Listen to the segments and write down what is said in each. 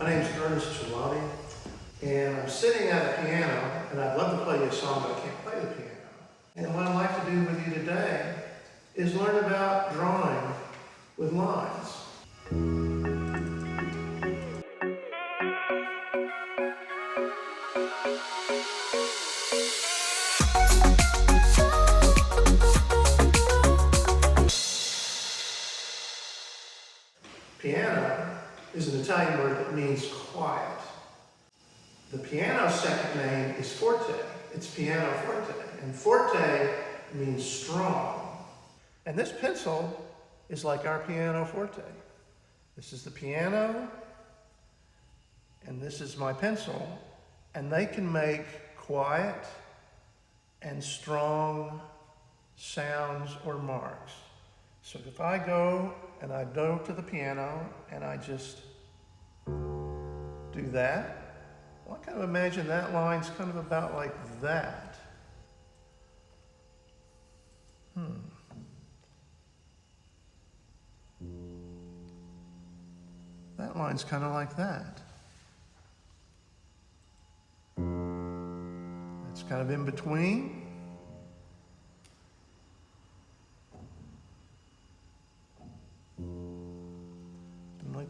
My name is Ernest Chilati, and I'm sitting at a piano, and I'd love to play you a song, but I can't play the piano. And what I'd like to do with you today is learn about drawing with lines. Piano is an Italian word that means quiet. The piano's second name is forte. It's piano forte. And forte means strong. And this pencil is like our piano forte. This is the piano, and this is my pencil. And they can make quiet and strong sounds or marks. So if I go and I go to the piano and I just do that, well, I kind of imagine that line's kind of about like that. That line's kind of like that. It's kind of in between.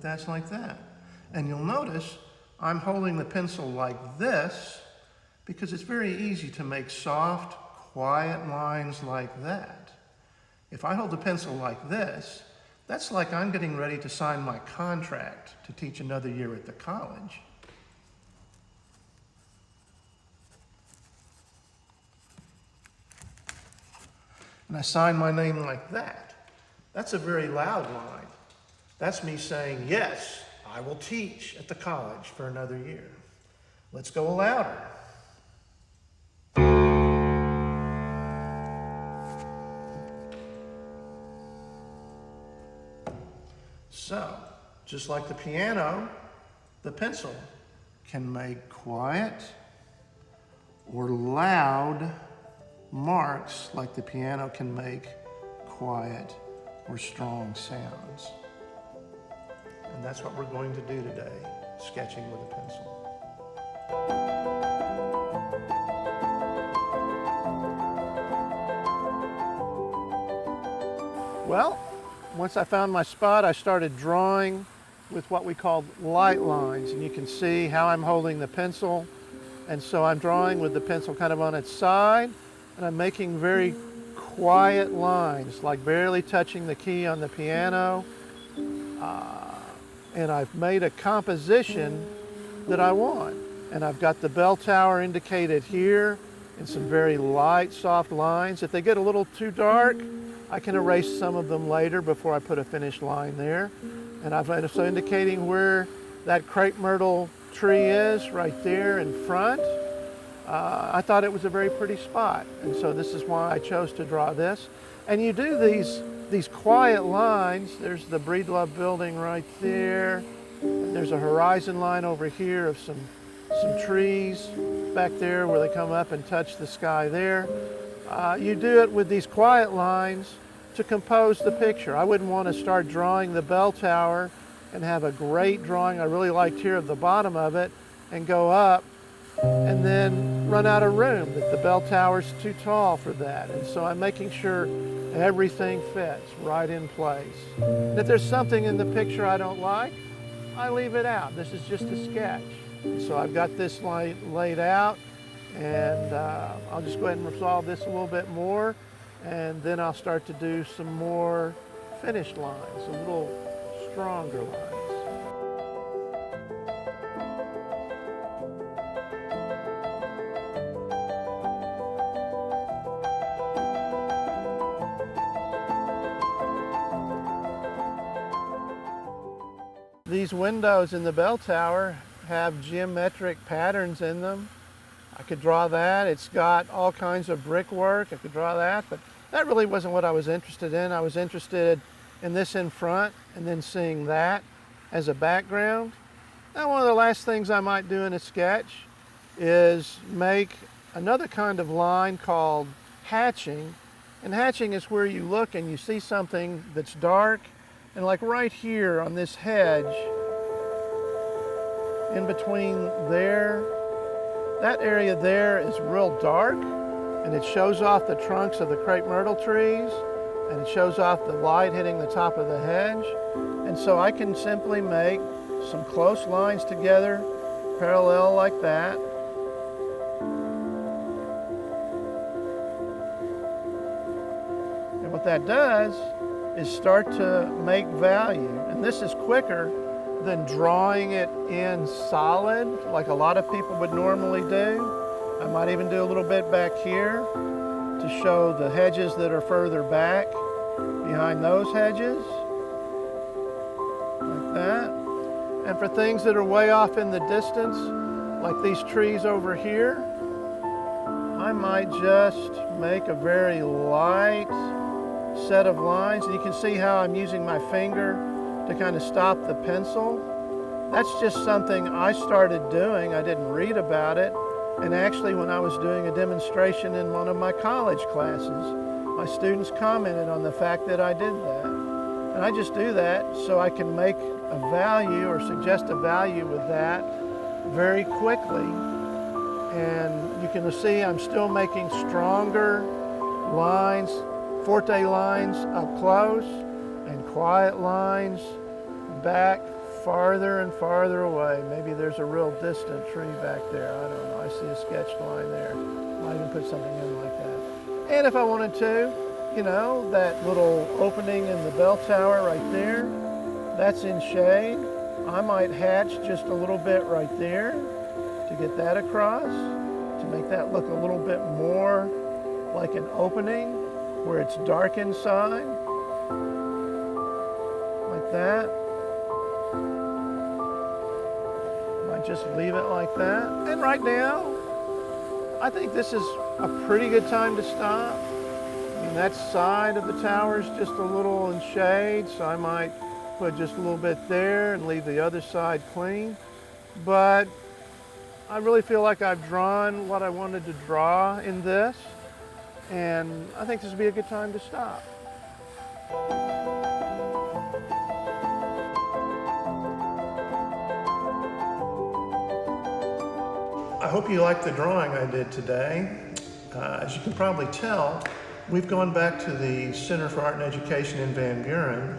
That's like that. And you'll notice I'm holding the pencil like this because it's very easy to make soft, quiet lines like that. If I hold the pencil like this, that's like I'm getting ready to sign my contract to teach another year at the college. And I sign my name like that. That's a very loud line. That's me saying, yes, I will teach at the college for another year. Let's go louder. So, just like the piano, the pencil can make quiet or loud marks like the piano can make quiet or strong sounds. And that's what we're going to do today, sketching with a pencil. Well, once I found my spot, I started drawing with what we call light lines. And you can see how I'm holding the pencil. And so I'm drawing with the pencil kind of on its side, and I'm making very quiet lines, like barely touching the key on the piano. And I've made a composition that I want. And I've got the bell tower indicated here in some very light, soft lines. If they get a little too dark, I can erase some of them later before I put a finished line there. And I've also indicating where that crepe myrtle tree is, right there in front. I thought it was a very pretty spot. And so this is why I chose to draw this. And you do these quiet lines. There's the Breedlove building right there. And there's a horizon line over here of some trees back there where they come up and touch the sky there. You do it with these quiet lines to compose the picture. I wouldn't want to start drawing the bell tower and have a great drawing I really liked here of the bottom of it and go up and then run out of room, that the bell tower's too tall for that. And so I'm making sure everything fits right in place. And if there's something in the picture I don't like, I leave it out. This is just a sketch. So I've got this laid out, and I'll just go ahead and resolve this a little bit more, and then I'll start to do some more finished lines, a little stronger lines. These windows in the bell tower have geometric patterns in them. I could draw that. It's got all kinds of brickwork. I could draw that, but that really wasn't what I was interested in. I was interested in this in front and then seeing that as a background. Now, one of the last things I might do in a sketch is make another kind of line called hatching. And hatching is where you look and you see something that's dark, and like right here on this hedge, in between there, that area there is real dark, and it shows off the trunks of the crepe myrtle trees, and it shows off the light hitting the top of the hedge. And so I can simply make some close lines together, parallel like that. And what that does is start to make value. And this is quicker than drawing it in solid, like a lot of people would normally do. I might even do a little bit back here to show the hedges that are further back behind those hedges, like that. And for things that are way off in the distance, like these trees over here, I might just make a very light set of lines. And you can see how I'm using my finger to kind of stop the pencil. That's just something I started doing. I didn't read about it. And actually, when I was doing a demonstration in one of my college classes, my students commented on the fact that I did that. And I just do that so I can make a value or suggest a value with that very quickly. And you can see I'm still making stronger lines, forte lines up close, and quiet lines back farther and farther away. Maybe there's a real distant tree back there. I don't know. I see a sketched line there. Might even put something in like that. And if I wanted to, you know, that little opening in the bell tower right there, that's in shade. I might hatch just a little bit right there to get that across, to make that look a little bit more like an opening where it's dark inside, like that. Just leave it like that. And right now, I think this is a pretty good time to stop. I mean, that side of the tower is just a little in shade, so I might put just a little bit there and leave the other side clean. But I really feel like I've drawn what I wanted to draw in this, and I think this would be a good time to stop. I hope you liked the drawing I did today. As you can probably tell, we've gone back to the Center for Art and Education in Van Buren,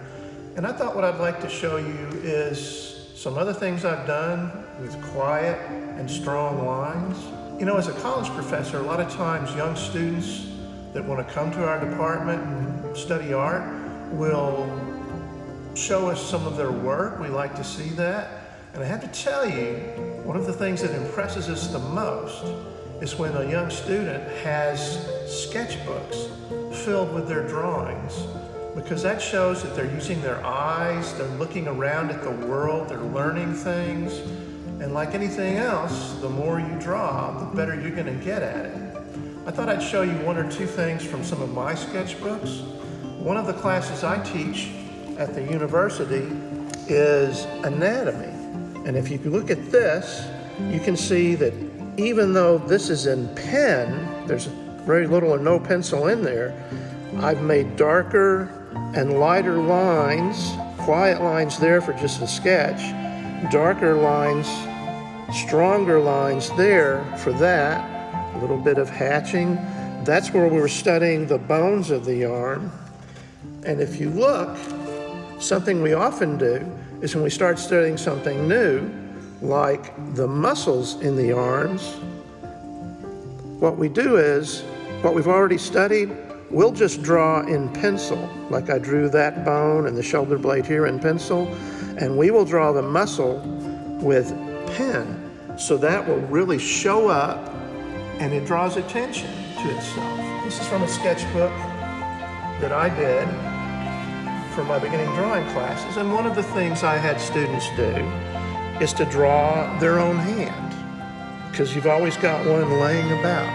and I thought what I'd like to show you is some other things I've done with quiet and strong lines. You know, as a college professor, a lot of times young students that want to come to our department and study art will show us some of their work. We like to see that. And I have to tell you, one of the things that impresses us the most is when a young student has sketchbooks filled with their drawings, because that shows that they're using their eyes, they're looking around at the world, they're learning things. And like anything else, the more you draw, the better you're going to get at it. I thought I'd show you one or two things from some of my sketchbooks. One of the classes I teach at the university is anatomy. And if you look at this, you can see that even though this is in pen, there's very little or no pencil in there, I've made darker and lighter lines, quiet lines there for just a sketch, darker lines, stronger lines there for that, a little bit of hatching. That's where we were studying the bones of the arm. And if you look, something we often do is when we start studying something new, like the muscles in the arms, what we do is, what we've already studied, we'll just draw in pencil, like I drew that bone and the shoulder blade here in pencil, and we will draw the muscle with pen. So that will really show up and it draws attention to itself. This is from a sketchbook that I did for my beginning drawing classes, and one of the things I had students do is to draw their own hand, because you've always got one laying about.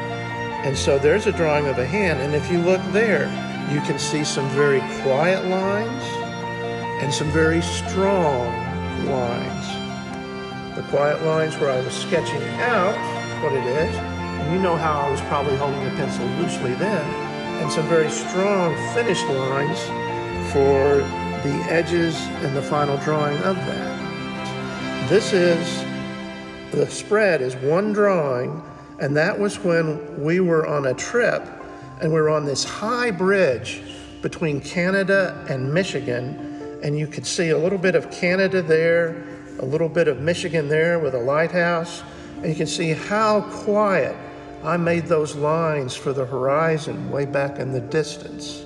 And so there's a drawing of a hand, and if you look there, you can see some very quiet lines and some very strong lines. The quiet lines where I was sketching out what it is, and you know how I was probably holding the pencil loosely then, and some very strong finished lines for the edges and the final drawing of that. This is The spread is one drawing, and that was when we were on a trip and we were on this high bridge between Canada and Michigan, and you could see a little bit of Canada there, a little bit of Michigan there with a lighthouse, and you can see how quiet I made those lines for the horizon way back in the distance.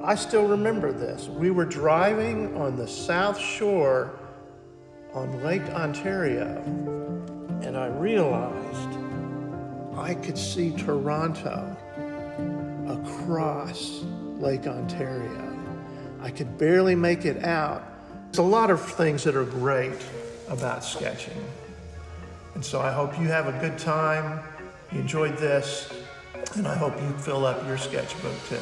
I still remember this. We were driving on the south shore on Lake Ontario, and I realized I could see Toronto across Lake Ontario. I could barely make it out. There's a lot of things that are great about sketching. And so I hope you have a good time, you enjoyed this, and I hope you fill up your sketchbook too.